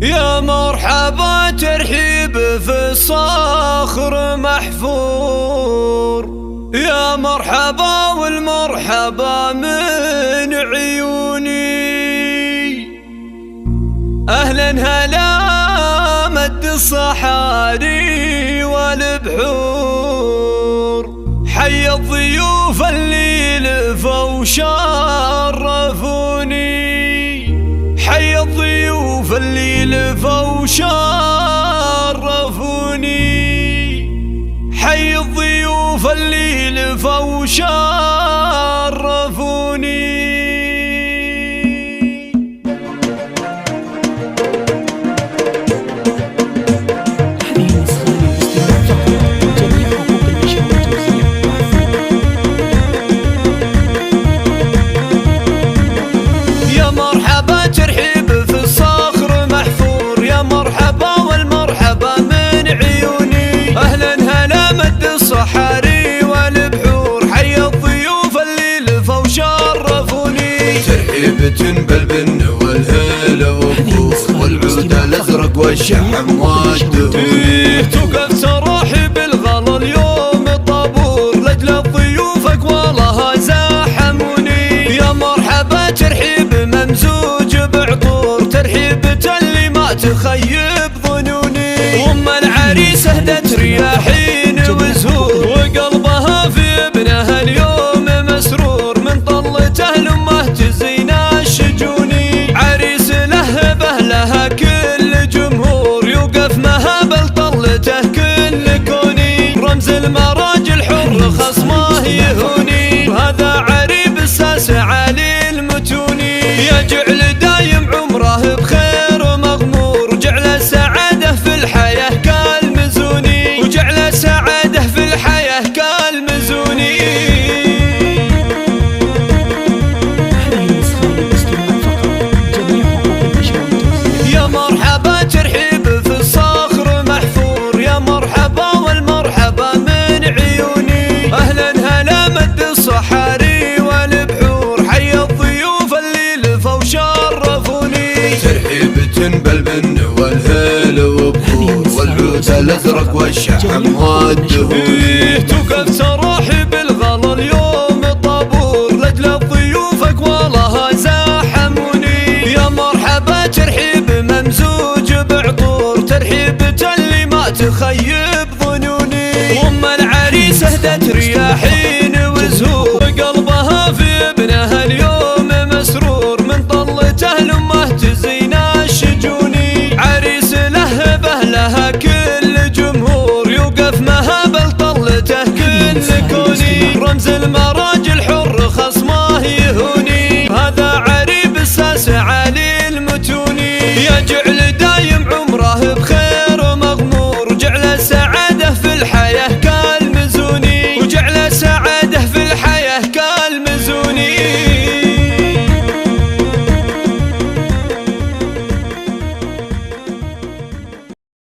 يا مرحبا ترحيب في الصخر محفور، يا مرحبا والمرحبا من عيوني. أهلا هلا مد الصحاري والبحور، حي الضيوف اللي لفوا وشرفوني، حي الضيوف اللي لفوا وشرفوني، حي الضيوف اللي لفوا وشرفوني. يا مرحبا ترحيب في الصخر محفور، يا مرحبا والمرحبا من عيوني. أهلا هلا مد الصحاري والبحور، حي الضيوف اللي لفوا وشرفوني. ترحيبة بالبن والهلا والبور والعود الازرق والشحم والدهون. توقف تراحب الغلا اليوم الطابور، لاجل ضيوفك والله زاحموني. يا مرحبا ترحيب ممزوج بعطور، ترحيبة اللي ما تخيب ظنوني. ام العريس اهدت رياحين وزهور، وقلبها في ابنها اليوم مسرور، من طلته لامه تزين الشجوني. عريس لهبه لها كل جمهور، يوقف مهابل طلته كل كوني. رمز المراجل حر خصمه يهوني، هذا عريب الساس علي المتوني. يجعل دايم عمره بخير مغمور، جعل السعادة في الحياة كالمزوني، وجعل السعادة في الحياة كالمزوني. يا مرحبا ترحيب في الصخر محفور، يا مرحبا والمرحبا من عيوني. أهلا هلا مد الصحاري والبحور، حي الضيوف اللي لفوا وشرفوني. ترحيبة بالبن والهلا والبحور والعود الازرق والشحم والدهون. توقف تراحب الغلا اليوم الطابور، لاجل ضيوفك والله زاحموني. يا مرحبا ترحيب ممزوج بعطور، ترحيبة اللي ما تخيب